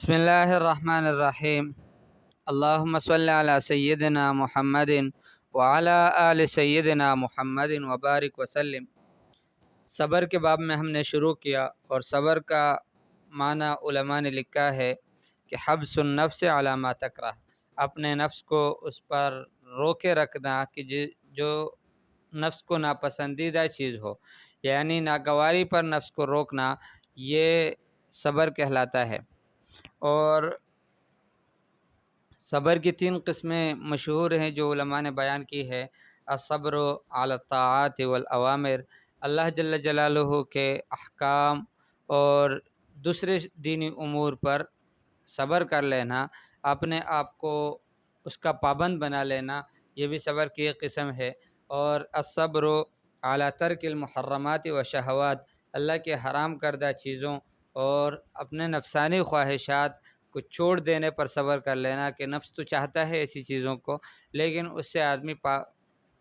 بسم اللہ الرحمن الرحیم۔ اللہم صلی علی سیدنا محمد وعلی آل سیدنا محمد وبارک وسلم۔ صبر کے باب میں ہم نے شروع کیا، اور صبر کا معنی علماء نے لکھا ہے کہ حبس النفس علی ما تکرہ، اپنے نفس کو اس پر روکے رکھنا کہ جو نفس کو ناپسندیدہ چیز ہو، یعنی ناگواری پر نفس کو روکنا، یہ صبر کہلاتا ہے۔ اور صبر کی 3 قسمیں مشہور ہیں جو علماء نے بیان کی ہے۔ الصبر علی الطاعات والاوامر، اللہ جل جلالہ کے احکام اور دوسرے دینی امور پر صبر کر لینا، اپنے آپ کو اس کا پابند بنا لینا، یہ بھی صبر کی ایک قسم ہے۔ اور الصبر علی ترک المحرمات و شہوات، اللہ کے حرام کردہ چیزوں اور اپنے نفسانی خواہشات کو چھوڑ دینے پر صبر کر لینا، کہ نفس تو چاہتا ہے ایسی چیزوں کو، لیکن اس سے آدمی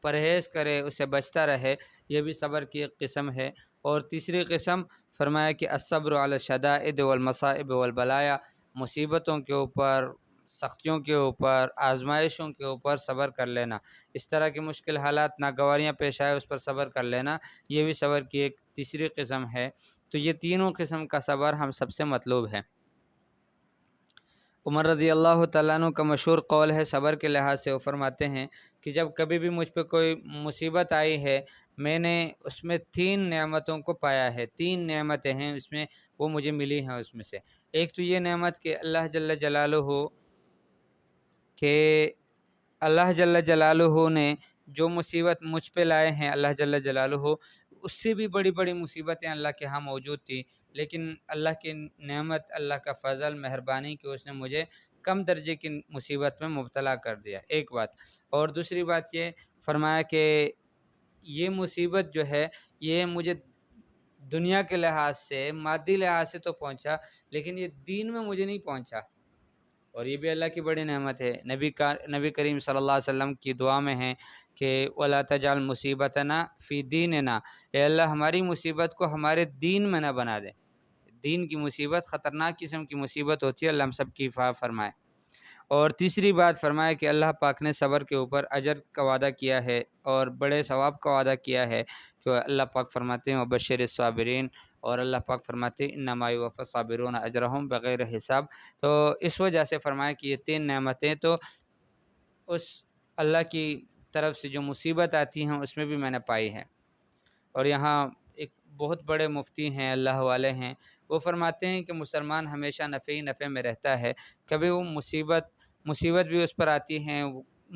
پرہیز کرے، اس سے بچتا رہے، یہ بھی صبر کی ایک قسم ہے۔ اور تیسری قسم فرمایا کہ الصبر علی الشدائد والمصائب والبلایا، مصیبتوں کے اوپر، سختیوں کے اوپر، آزمائشوں کے اوپر صبر کر لینا، اس طرح کی مشکل حالات، ناگواریاں پیش آئے اس پر صبر کر لینا، یہ بھی صبر کی ایک تیسری قسم ہے۔ تو یہ تینوں قسم کا صبر ہم سب سے مطلوب ہے۔ عمر رضی اللہ تعالیٰ عنہ کا مشہور قول ہے صبر کے لحاظ سے، وہ فرماتے ہیں کہ جب کبھی بھی مجھ پہ کوئی مصیبت آئی ہے، میں نے اس میں 3 نعمتوں کو پایا ہے، 3 نعمتیں ہیں اس میں، وہ مجھے ملی ہیں۔ اس میں سے ایک تو یہ نعمت کہ اللہ جل جلالہ نے جو مصیبت مجھ پہ لائے ہیں، اللہ جل جلالہ اس سے بھی بڑی بڑی مصیبتیں اللہ کے ہاں موجود تھیں، لیکن اللہ کی نعمت، اللہ کا فضل، مہربانی کہ اس نے مجھے کم درجے کی مصیبت میں مبتلا کر دیا، ایک بات۔ اور دوسری بات یہ فرمایا کہ یہ مصیبت جو ہے، یہ مجھے دنیا کے لحاظ سے، مادی لحاظ سے تو پہنچا، لیکن یہ دین میں مجھے نہیں پہنچا، اور یہ بھی اللہ کی بڑی نعمت ہے۔ نبی کریم صلی اللہ علیہ وسلم کی دعا میں ہے کہ وَلَا تَجْعَلْ مُصِيبَتَنَا فِي دِينِنَا، اے اللہ ہماری مصیبت کو ہمارے دین میں نہ بنا دے۔ دین کی مصیبت خطرناک قسم کی مصیبت ہوتی ہے، اللہ ہم سب کی حفاظت فرمائے۔ اور تیسری بات فرمایا کہ اللہ پاک نے صبر کے اوپر اجر کا وعدہ کیا ہے اور بڑے ثواب کا وعدہ کیا ہے، کہ اللہ پاک فرماتے ہیں وَبَشِّرِ الصَّابِرِينَ، اور اللہ پاک فرماتے ہیں اِنَّمَا يُوَفَّى الصَّابِرُونَ أَجْرَهُم بغیر حساب۔ تو اس وجہ سے فرمایا کہ یہ 3 نعمتیں تو اس اللہ کی طرف سے جو مصیبت آتی ہیں اس میں بھی میں نے پائی ہے۔ اور یہاں ایک بہت بڑے مفتی ہیں، اللہ والے ہیں، وہ فرماتے ہیں کہ مسلمان ہمیشہ نفع ہی نفع میں رہتا ہے، کبھی وہ مصیبت بھی اس پر آتی ہیں،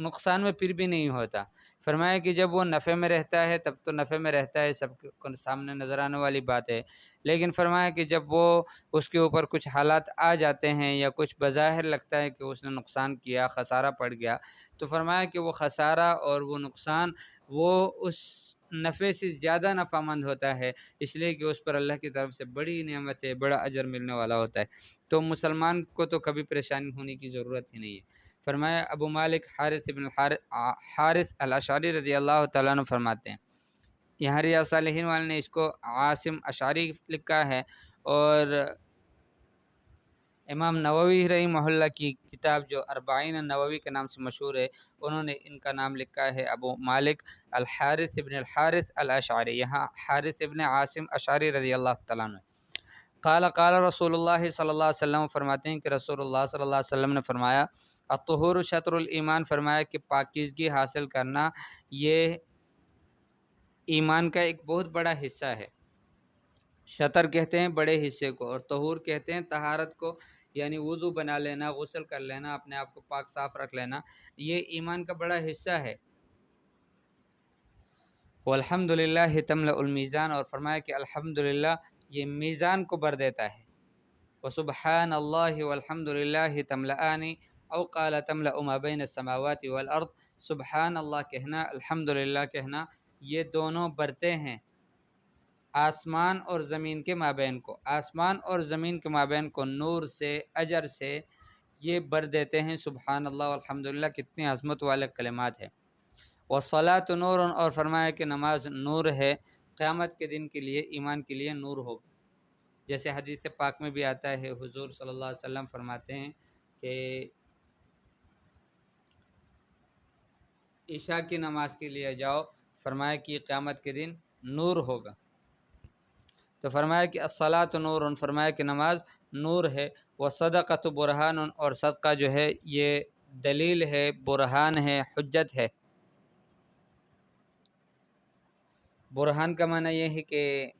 نقصان میں پھر بھی نہیں ہوتا۔ فرمایا کہ جب وہ نفع میں رہتا ہے تب تو نفع میں رہتا ہے، سب کو سامنے نظر آنے والی بات ہے، لیکن فرمایا کہ جب وہ اس کے اوپر کچھ حالات آ جاتے ہیں یا کچھ بظاہر لگتا ہے کہ اس نے نقصان کیا، خسارہ پڑ گیا، تو فرمایا کہ وہ خسارہ اور وہ نقصان وہ اس نفع سے زیادہ نفع مند ہوتا ہے، اس لیے کہ اس پر اللہ کی طرف سے بڑی نعمت ہے، بڑا اجر ملنے والا ہوتا ہے۔ تو مسلمان کو تو کبھی پریشانی ہونے کی ضرورت ہی نہیں ہے۔ فرمایا ابو مالک حارث الاشعری رضی اللہ تعالیٰ عنہ فرماتے ہیں، یہاں ریاض صالحین والے نے اس کو عاصم اشعری لکھا ہے، اور امام نووی رحمہ اللہ کی کتاب جو اربعین النووی کے نام سے مشہور ہے، انہوں نے ان کا نام لکھا ہے ابو مالک الحارث ابن الحارث الاشعری، یہاں حارث ابن عاصم اشعری رضی اللہ تعالیٰ عنہ۔ قال رسول اللہ صلی اللہ علیہ وسلم، فرماتے ہیں کہ رسول اللہ صلی اللہ علیہ وسلم نے فرمایا الطہور شطر الایمان، فرمایا کہ پاکیزگی حاصل کرنا یہ ایمان کا ایک بہت بڑا حصہ ہے۔ شطر کہتے ہیں بڑے حصے کو، اور طہور کہتے ہیں طہارت کو، یعنی وضو بنا لینا، غسل کر لینا، اپنے آپ کو پاک صاف رکھ لینا، یہ ایمان کا بڑا حصہ ہے۔ والحمدللہ تملأ المیزان، اور فرمایا کہ الحمدللہ یہ میزان کو بھر دیتا ہے۔ وسبحان اللہ والحمدللہ تملأان، او قال تملأ ما بین السماوات والارض، سبحان اللہ کہنا، الحمدللہ کہنا، یہ دونوں بھرتے ہیں آسمان اور زمین کے مابین کو، آسمان اور زمین کے مابین کو نور سے، اجر سے یہ بھر دیتے ہیں۔ سبحان اللہ والحمدللہ کتنی عظمت والے کلمات ہیں۔ والصلاۃ نور، اور فرمایا کہ نماز نور ہے، قیامت کے دن کے لیے ایمان کے لیے نور ہوگا۔ جیسے حدیث پاک میں بھی آتا ہے، حضور صلی اللہ علیہ وسلم فرماتے ہیں کہ عشاء کی نماز کے لیے جاؤ، فرمایا کہ قیامت کے دن نور ہوگا، تو فرمایا کہ الصلاۃ نور، فرمایا کہ نماز نور ہے، وہ صدقۃ برہان، اور صدقہ جو ہے یہ دلیل ہے، برہان ہے، حجت ہے۔ برہان کا معنی یہ ہے کہ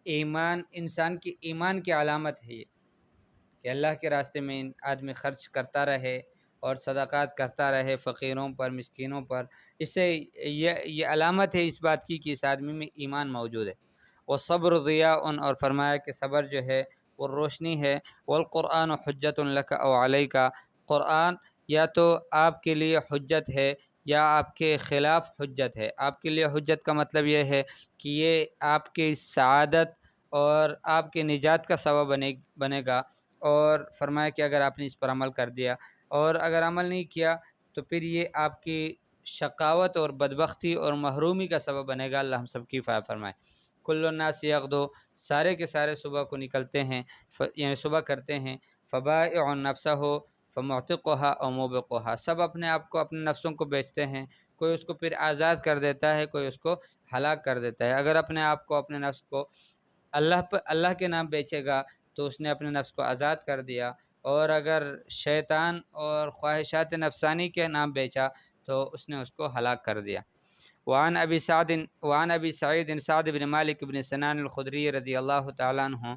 ایمان، انسان کی ایمان کی علامت ہے یہ، کہ اللہ کے راستے میں آدمی خرچ کرتا رہے اور صدقات کرتا رہے فقیروں پر، مسکینوں پر، اس سے یہ علامت ہے اس بات کی کہ اس آدمی میں ایمان موجود ہے۔ وہ صبر ضیاء، اور فرمایا کہ صبر جو ہے وہ روشنی ہے۔ والقرآن حجت لک او علیک، قرآن یا تو آپ کے لیے حجت ہے یا آپ کے خلاف حجت ہے۔ آپ کے لیے حجت کا مطلب یہ ہے کہ یہ آپ کی سعادت اور آپ کے نجات کا سبب بنے گا، اور فرمایا کہ اگر آپ نے اس پر عمل کر دیا، اور اگر عمل نہیں کیا تو پھر یہ آپ کی شقاوت اور بدبختی اور محرومی کا سبب بنے گا۔ اللہ ہم سب کی حفاظت فرمائے۔ کل الناس یغدو، سارے کے سارے صبح کو نکلتے ہیں، یعنی صبح کرتے ہیں، فبائع نفسہ فمعتقها او موبقها، سب اپنے آپ کو، اپنے نفسوں کو بیچتے ہیں، کوئی اس کو پھر آزاد کر دیتا ہے، کوئی اس کو ہلاک کر دیتا ہے۔ اگر اپنے آپ کو، اپنے نفس کو اللہ کے نام بیچے گا تو اس نے اپنے نفس کو آزاد کر دیا، اور اگر شیطان اور خواہشات نفسانی کے نام بیچا تو اس نے اس کو ہلاک کر دیا۔ وعن ابی سعید سعد بن مالک بن سنان الخدری رضی اللہ تعالیٰ عنہ،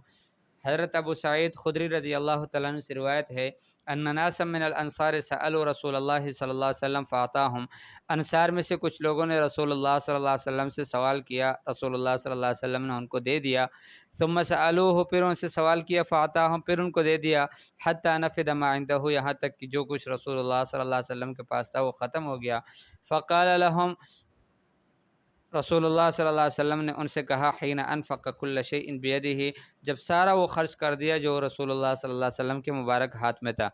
حضرت ابو سعید خدری رضی اللہ تعالیٰ عنہ سے روایت ہے، ان ناسا من الانصار سألوا رسول اللہ صلی اللہ علیہ وسلم فاعطاهم، انصار میں سے کچھ لوگوں نے رسول اللہ صلی اللہ علیہ وسلم سے سوال کیا، رسول اللہ صلی اللہ علیہ وسلم نے ان کو دے دیا۔ ثم سألوه، پھر ان سے سوال کیا، فاعطاهم، پھر ان کو دے دیا، حتی نفد ما عنده، یہاں تک کہ جو کچھ رسول اللہ صلی اللہ علیہ وسلم کے پاس تھا وہ ختم ہو گیا۔ فقال لهم، رسول اللہ صلی اللہ علیہ وسلم نے ان سے کہا، حین انفق کل شیء بیدہ، جب سارا وہ خرچ کر دیا جو رسول اللہ صلی اللہ علیہ وسلم کے مبارک ہاتھ میں تھا،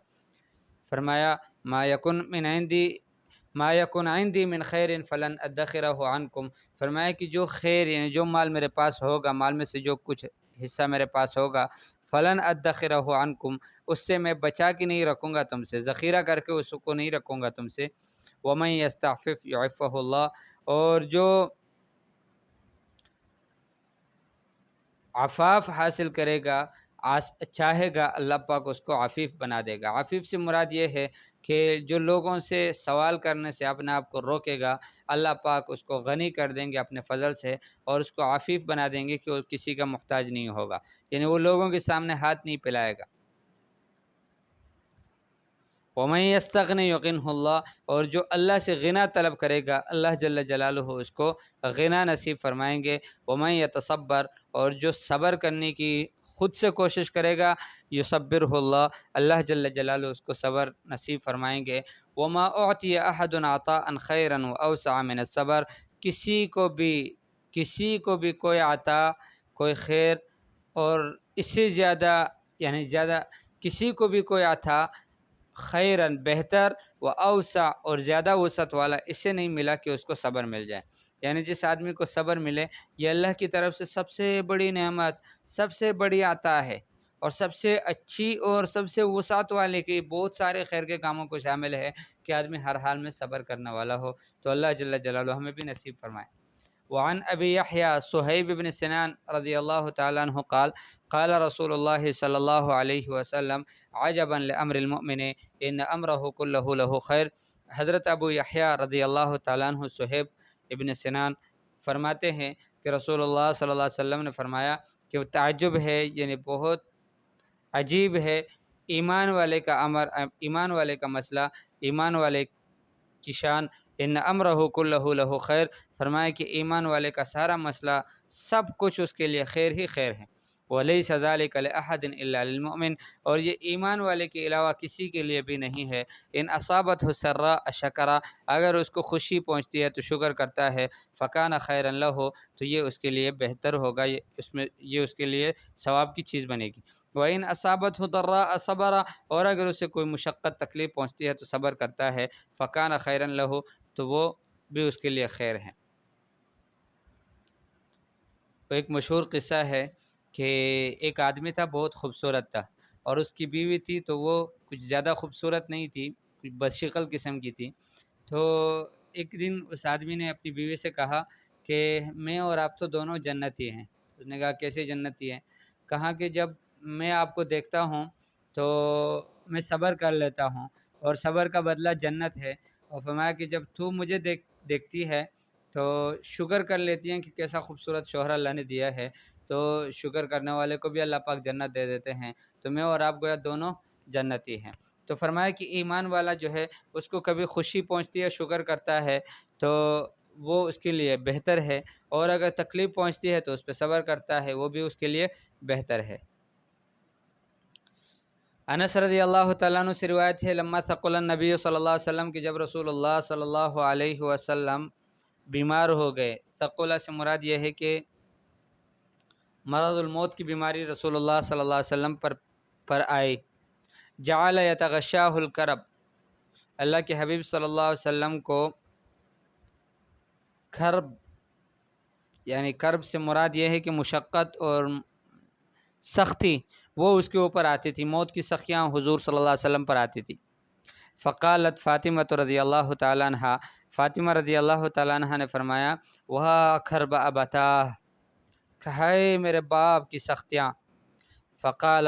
فرمایا ما یکن عندی من خیر فلن ادخرہ عنکم، فرمایا کہ جو خیر، یعنی جو مال میرے پاس ہوگا، مال میں سے جو کچھ حصہ میرے پاس ہوگا، فلن ادخرہ عنکم، اس سے میں بچا کے نہیں رکھوں گا تم سے، ذخیرہ کر کے اس کو نہیں رکھوں گا تم سے۔ ومن یستعفف یعفہ اللہ، اور جو عفاف حاصل کرے گا، چاہے گا، اللہ پاک اس کو عفیف بنا دے گا۔ عفیف سے مراد یہ ہے کہ جو لوگوں سے سوال کرنے سے اپنے آپ کو روکے گا، اللہ پاک اس کو غنی کر دیں گے اپنے فضل سے، اور اس کو عفیف بنا دیں گے کہ وہ کسی کا محتاج نہیں ہوگا، یعنی وہ لوگوں کے سامنے ہاتھ نہیں پھیلائے گا۔ وَمَن يَسْتَغْنِ يُغْنِهُ اللَّهُ، اور جو اللہ سے غنا طلب کرے گا، اللہ جل جلالہ اس کو غنا نصیب فرمائیں گے۔ وَمَن يَتَصَبَّرْ، اور جو صبر کرنے کی خود سے کوشش کرے گا، يُصَبِّرْهُ اللَّهُ، اللہ جل جلالہ اس کو صبر نصیب فرمائیں گے۔ وَمَا أُعْطِيَ أَحَدٌ عَطَاءً خَيْرًا وَأَوْسَعَ مِنَ الصَّبْرِ، کسی کو بھی کوئی عطا، کوئی خیر، اور اس سے زیادہ، یعنی زیادہ، کسی کو بھی کوئی عطا خیرن بہتر، و اوسع، اور زیادہ وسعت والا اس سے نہیں ملا کہ اس کو صبر مل جائے۔ یعنی جس آدمی کو صبر ملے، یہ اللہ کی طرف سے سب سے بڑی نعمت، سب سے بڑی عطا ہے، اور سب سے اچھی اور سب سے وسعت والے کے بہت سارے خیر کے کاموں کو شامل ہے کہ آدمی ہر حال میں صبر کرنے والا ہو۔ تو اللہ جل جلالہ ہمیں بھی نصیب فرمائے۔ وعن ابی یحییٰ صہیب بن سنان رضی اللہ تعالیٰ عنہ قال، قال رسول اللہ صلی اللہ علیہ وسلم، عجبا لامر المؤمن ان امرہ کلہ لہ خیر۔ حضرت ابو یحییٰ رضی اللہ تعالیٰ عنہ صہیب ابن سنان فرماتے ہیں کہ رسول اللہ صلی اللہ علیہ وسلم نے فرمایا کہ وہ تعجب ہے، یعنی بہت عجیب ہے، ایمان والے کا امر، ایمان والے کا مسئلہ، ایمان والے کی شان، ان امرہ کلہ لہ خیر، فرمایا کہ ایمان والے کا سارا مسئلہ، سب کچھ اس کے لیے خیر ہی خیر ہے۔ ولیس ذلک لأحد الا للمؤمن، اور یہ ایمان والے کے علاوہ کسی کے لیے بھی نہیں ہے۔ ان اصابتہ سراء شکر، اگر اس کو خوشی پہنچتی ہے تو شکر کرتا ہے، فکان خیرا لہ، تو یہ اس کے لیے بہتر ہوگا، یہ اس کے لیے ثواب کی چیز بنے گی۔ وَإِنْ أَصَابَتْهُ ضَرَّاءَ صَبَرَ، اور اگر اسے کوئی مشقت تکلیف پہنچتی ہے تو صبر کرتا ہے، فَكَانَ خَيْرًا لَهُ، تو وہ بھی اس کے لیے خیر ہے۔ تو ایک مشہور قصہ ہے کہ ایک آدمی تھا بہت خوبصورت تھا، اور اس کی بیوی تھی تو وہ کچھ زیادہ خوبصورت نہیں تھی، کچھ بدشکل قسم کی تھی۔ تو ایک دن اس آدمی نے اپنی بیوی سے کہا کہ میں اور آپ تو دونوں جنتی ہیں۔ اس نے کہا کیسے جنتی ہیں؟ کہا کہ جب میں آپ کو دیکھتا ہوں تو میں صبر کر لیتا ہوں، اور صبر کا بدلہ جنت ہے۔ اور فرمایا کہ جب تو مجھے دیکھتی ہے تو شکر کر لیتی ہیں کہ کیسا خوبصورت شوہر اللہ نے دیا ہے، تو شکر کرنے والے کو بھی اللہ پاک جنت دے دیتے ہیں۔ تو میں اور آپ گویا دونوں جنتی ہیں۔ تو فرمایا کہ ایمان والا جو ہے اس کو کبھی خوشی پہنچتی ہے شکر کرتا ہے تو وہ اس کے لیے بہتر ہے، اور اگر تکلیف پہنچتی ہے تو اس پہ صبر کرتا ہے، وہ بھی اس کے لیے بہتر ہے۔ انس رضی اللہ تعالیٰ عنہ سے روایت ہے لما ثقل النبی صلی اللہ علیہ وسلم کہ جب رسول اللہ صلی اللہ علیہ وسلم بیمار ہو گئے، ثقل سے مراد یہ ہے کہ مرض الموت کی بیماری رسول اللہ صلی اللہ علیہ وسلم پر آئی، جعل یتغشاہ الکرب، اللہ کے حبیب صلی اللہ علیہ وسلم کو کرب، یعنی کرب سے مراد یہ ہے کہ مشقت اور سختی وہ اس کے اوپر آتی تھی، موت کی سختیاں حضور صلی اللہ علیہ وسلم پر آتی تھی۔ فقالت فاطمہ رضی اللہ تعالیٰ عنہ، فاطمہ رضی اللہ تعالیٰ عنہ نے فرمایا وہا کرب ابتاہ، کہے میرے باپ کی سختیاں۔ فقال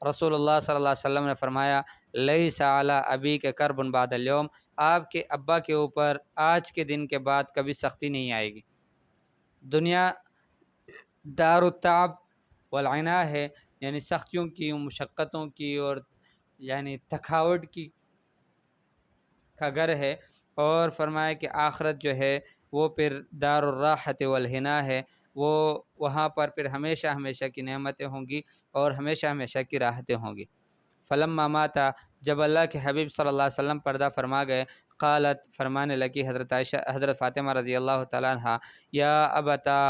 رسول اللہ صلی اللہ علیہ وسلم نے فرمایا لیس علی ابی کے کرب بعد اليوم، آپ کے ابا کے اوپر آج کے دن کے بعد کبھی سختی نہیں آئے گی۔ دنیا دار التعب والعناء ہے، یعنی سختیوں کی، مشقتوں کی اور یعنی تھکاوٹ کی کا گھر ہے، اور فرمایا کہ آخرت جو ہے وہ پھر دار الراحت والہنا ہے، وہ وہاں پر پھر ہمیشہ ہمیشہ کی نعمتیں ہوں گی اور ہمیشہ ہمیشہ کی راحتیں ہوں گی۔ فلما ماتا، جب اللہ کے حبیب صلی اللہ علیہ وسلم پردہ فرما گئے، قالت، فرمانے لگی حضرت فاطمہ رضی اللہ تعالیٰ عنہ، یا ابتا،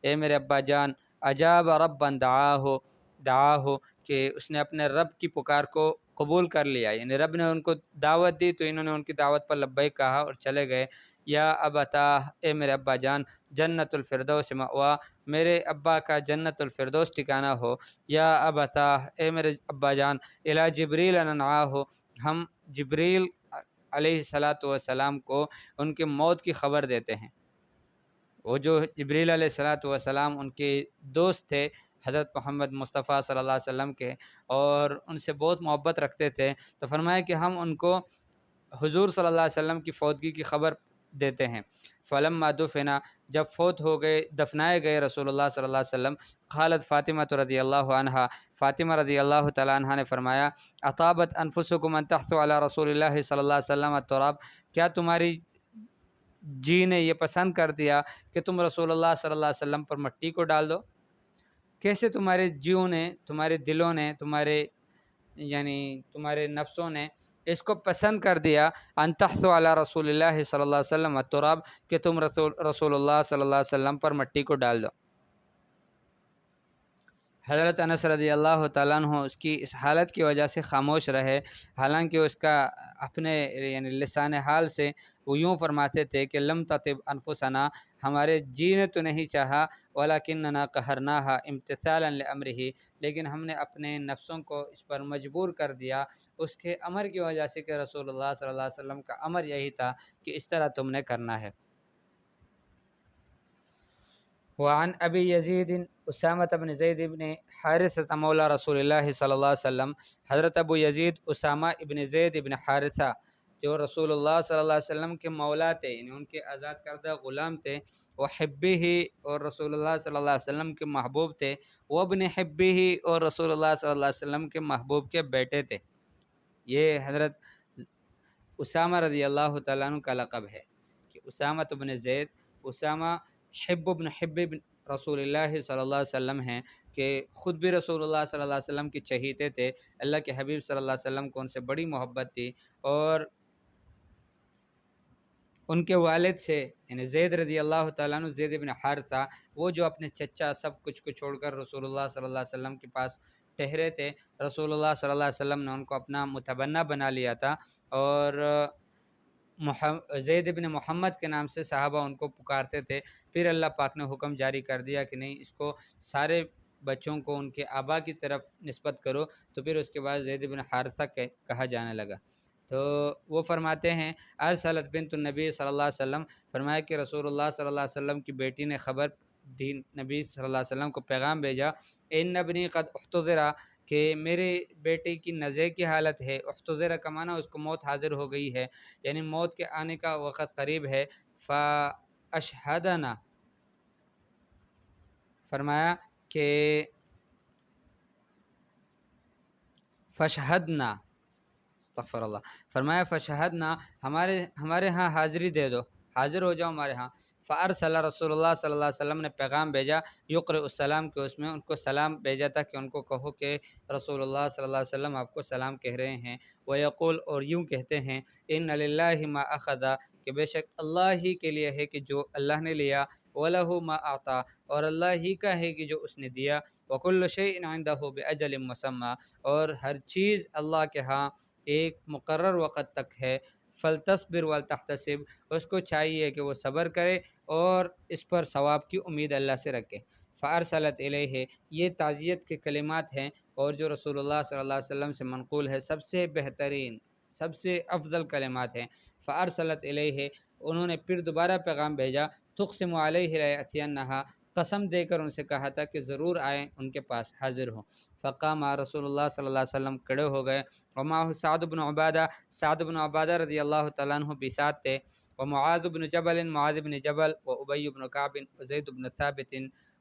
اے میرے ابا جان، اجاب ربا دعاہ، کہ اس نے اپنے رب کی پکار کو قبول کر لیا، یعنی رب نے ان کو دعوت دی تو انہوں نے ان کی دعوت پر لبیک کہا اور چلے گئے۔ یا ابتا، اے میرے ابا جان، جنت الفردوس مأوا، میرے ابا کا جنت الفردوس ٹھکانہ ہو۔ یا ابتا، اے میرے ابا جان، الی جبریل ننعاہ، ہم جبریل علیہ الصلاۃ والسلام کو ان کے موت کی خبر دیتے ہیں۔ وہ جو جبریل علیہ الصلاۃ والسلام ان کے دوست تھے حضرت محمد مصطفیٰ صلی اللہ علیہ وسلم کے، اور ان سے بہت محبت رکھتے تھے، تو فرمایا کہ ہم ان کو حضور صلی اللہ علیہ وسلم کی فوتگی کی خبر دیتے ہیں۔ فلما دفنا، جب فوت ہو گئے، دفنائے گئے رسول اللہ صلی اللہ علیہ وسلم، قالت فاطمہ رضی اللہ عنہا، فاطمہ رضی اللہ تعالیٰ عنہ نے فرمایا اطابت انفسکم ان تحثوا علی رسول اللہ صلی اللہ علیہ وسلم التراب، کیا تمہاری جی نے یہ پسند کر دیا کہ تم رسول اللہ صلی اللہ علیہ وسلم پر مٹی کو ڈال دو؟ کیسے تمہارے جیوں نے، تمہارے دلوں نے، تمہارے نفسوں نے اس کو پسند کر دیا، ان تحثوا علی رسول اللہ صلی اللہ علیہ وسلم التراب، کہ تم رسول اللہ صلی اللہ علیہ وسلم پر مٹی کو ڈال دو۔ حضرت انس رضی اللہ تعالیٰ عنہ اس کی اس حالت کی وجہ سے خاموش رہے، حالانکہ اس کا اپنے یعنی لسان حال سے وہ یوں فرماتے تھے کہ لم تطب انفسنا، ہمارے جی نے تو نہیں چاہا، ولکننا قہرناہا امتثالا لامرہ، لیکن ہم نے اپنے نفسوں کو اس پر مجبور کر دیا اس کے امر کی وجہ سے، کہ رسول اللہ صلی اللہ علیہ وسلم کا امر یہی تھا کہ اس طرح تم نے کرنا ہے۔ وعن ابی یزید اسامہ بن زید بن حارثہ مولا رسول اللہ صلی اللہ علیہ وسلم، حضرت ابو یزید اسامہ ابن زید ابن حارثہ جو رسول اللہ صلی اللہ علیہ وسلم کے مولا تھے، یعنی ان کے آزاد کردہ غلام تھے، وہ حبی ہی، اور رسول اللہ صلی اللہ علیہ وسلم کے محبوب تھے، وہ ابن حبی ہی، اور رسول اللہ صلی اللہ علیہ وسلم کے محبوب کے بیٹے تھے۔ یہ حضرت اسامہ رضی اللہ تعالیٰ عنہ کا لقب ہے کہ اسامہ بن زید، اسامہ حب بن حب بن رسول اللہ صلی اللہ علیہ وسلم ہیں، کہ خود بھی رسول اللہ صلی اللہ علیہ وسلم کے چہیتے تھے، اللہ کے حبیب صلی اللہ علیہ وسلم کو ان سے بڑی محبت تھی، اور ان کے والد سے یعنی زید رضی اللہ تعالیٰ عنہ، زید بن حارثہ، وہ جو اپنے چچا سب کچھ کو چھوڑ کر رسول اللہ صلی اللہ علیہ وسلم کے پاس ٹھہرے تھے، رسول اللہ صلی اللہ علیہ وسلم نے ان کو اپنا متبنہ بنا لیا تھا، اور زید بن محمد کے نام سے صحابہ ان کو پکارتے تھے۔ پھر اللہ پاک نے حکم جاری کر دیا کہ نہیں، اس کو سارے بچوں کو ان کے آبا کی طرف نسبت کرو، تو پھر اس کے بعد زید بن حارثہ کہا جانے لگا۔ تو وہ فرماتے ہیں ارسلت بنت النبی صلی اللہ علیہ وسلم، فرمایا کہ رسول اللہ صلی اللہ علیہ وسلم کی بیٹی نے خبر دی، نبی صلی اللہ علیہ وسلم کو پیغام بھیجا، ان ابنی قد احتضر، کہ میرے بیٹے کی نزع کی حالت ہے۔ احتضر کا معنی اس کو موت حاضر ہو گئی ہے، یعنی موت کے آنے کا وقت قریب ہے۔ فاشہدنا، فرمایا کہ فشہدنا، استغفر اللہ، فرمایا فشہدنا، ہمارے ہاں حاضری دے دو، حاضر ہو جاؤ ہمارے ہاں۔ فارسل رسول اللہ صلی اللہ علیہ وسلم نے پیغام بھیجا، یقرئ السلام، کہ اس میں ان کو سلام بھیجا تھا کہ ان کو کہو کہ رسول اللہ صلی اللہ علیہ وسلم آپ کو سلام کہہ رہے ہیں۔ ویقول، اور یوں کہتے ہیں، ان للہ ما اخذ، کہ بے شک اللہ ہی کے لیے ہے کہ جو اللہ نے لیا، وَلَهُ ما اعطا، اور اللہ ہی کا ہے کہ جو اس نے دیا، وَكُلُّ شَيْءٍ عِندَهُ بِأَجَلٍ مُّسَمًّى، اور ہر چیز اللہ کے ہاں ایک مقرر وقت تک ہے۔ فلتصبر ولتحتسب، اس کو چاہیے کہ وہ صبر کرے اور اس پر ثواب کی امید اللہ سے رکھے۔ فارسلت الیہ، یہ تعزیت کے کلمات ہیں اور جو رسول اللہ صلی اللہ علیہ وسلم سے منقول ہے، سب سے بہترین، سب سے افضل کلمات ہیں۔ فارسلت الیہ، انہوں نے پھر دوبارہ پیغام بھیجا، تقسم علیہ لَیَأْتِیَنَّھَا، قسم دے کر ان سے کہا تھا کہ ضرور آئیں، ان کے پاس حاضر ہوں۔ فقام رسول اللہ صلی اللہ علیہ وسلم، کھڑے ہو گئے، ومعہ سعد بن عبادہ، سعد بن عبادہ رضی اللہ تعالیٰ عنہ بھی ساتھ تھے، ومعاذ بن جبل، معاذ بن جبل، وابی بن کعب، وزید بن ثابت،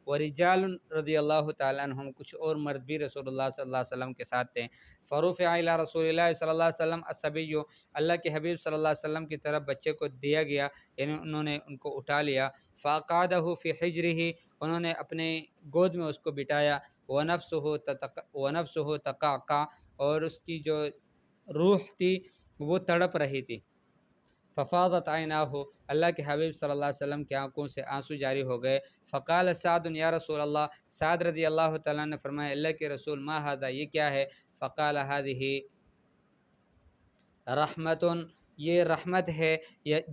ورجال رضی اللہ تعالیٰ عنہم، کچھ اور مرد بھی رسول اللہ صلی اللہ علیہ وسلم کے ساتھ تھے۔ فرفع الی رسول اللہ صلی اللہ علیہ وسلم الصبی، اللہ کے حبیب صلی اللہ علیہ وسلم کی طرف بچے کو دیا گیا، یعنی انہوں نے ان کو اٹھا لیا۔ فاقعدہ فی حجرہ، انہوں نے اپنے گود میں اس کو بٹھایا، ونفسہ تقعقع، اور اس کی جو روح تھی وہ تڑپ رہی تھی۔ ففاضت عیناہ، اللہ کے حبیب صلی اللہ علیہ وسلم کی آنکھوں سے آنسو جاری ہو گئے۔ فقال سعد یا رسول اللہ، سعد رضی اللہ تعالیٰ نے فرمایا، اللہ کے رسول، ما ھذا، یہ کیا ہے؟ فقال ھذہ رحمت، یہ رحمت ہے،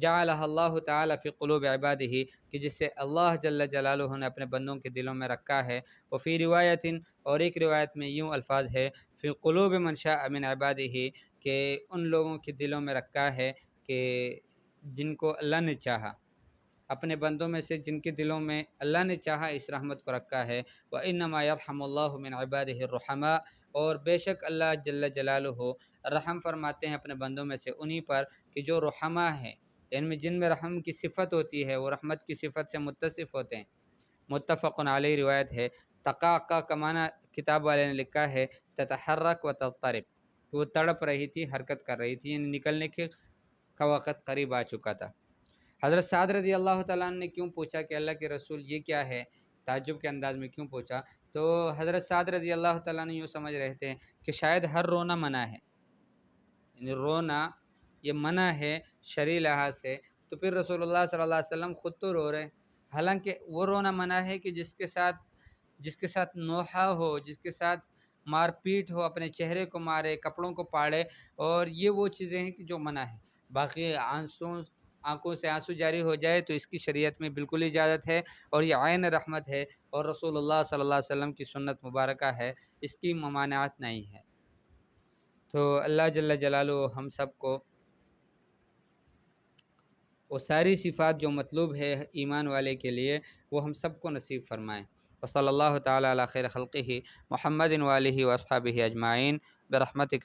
جعلہ اللہ تعالیٰ فی قلوب عبادہ، کہ جس سے اللہ جل جلالہ نے اپنے بندوں کے دلوں میں رکھا ہے۔ وفی روایت، اور ایک روایت میں یوں الفاظ ہے، فی قلوب من شاء من عبادہ، کہ ان لوگوں کے دلوں میں رکھا ہے کہ جن کو اللہ نے چاہا، اپنے بندوں میں سے جن کے دلوں میں اللہ نے چاہا اس رحمت کو رکھا ہے۔ وَإِنَّمَا يَرْحَمُ اللَّهُ مِنْ عِبَادِهِ الرُّحَمَاء، اور بے شک اللہ جل جلالہ رحم فرماتے ہیں اپنے بندوں میں سے انہی پر کہ جو رحماء ہیں، یعنی جن میں رحم کی صفت ہوتی ہے، وہ رحمت کی صفت سے متصف ہوتے ہیں۔ متفق علیہ روایت ہے۔ تقعقع کا معنی کتاب والے نے لکھا ہے تتحرک و تضطرب، کہ وہ تڑپ رہی تھی، حرکت کر رہی تھی، یعنی نکلنے کا وقت قریب آ چکا تھا۔ حضرت سعد رضی اللہ تعالیٰ عنہ نے کیوں پوچھا کہ اللہ کے رسول یہ کیا ہے، تعجب کے انداز میں کیوں پوچھا، تو حضرت سعد رضی اللہ تعالیٰ عنہ یوں سمجھ رہے تھے کہ شاید ہر رونا منع ہے، یعنی رونا یہ منع ہے شرعی لحاظ سے، تو پھر رسول اللہ صلی اللہ علیہ وسلم خود تو رو رہے، حالانکہ وہ رونا منع ہے کہ جس کے ساتھ نوحہ ہو، جس کے ساتھ مار پیٹ ہو، اپنے چہرے کو مارے، کپڑوں کو پاڑے، اور یہ وہ چیزیں ہیں کہ جو منع ہے۔ باقی آنکھوں سے آنسو جاری ہو جائے تو اس کی شریعت میں بالکل اجازت ہے، اور یہ عین رحمت ہے، اور رسول اللہ صلی اللہ علیہ وسلم کی سنت مبارکہ ہے، اس کی ممانعت نہیں ہے۔ تو اللہ جل جلالہ ہم سب کو وہ ساری صفات جو مطلوب ہے ایمان والے کے لیے، وہ ہم سب کو نصیب فرمائیں۔ وصلی اللہ تعالیٰ علی خیر خلقہ محمد وآلہ واصحابہ اجمعین برحمتک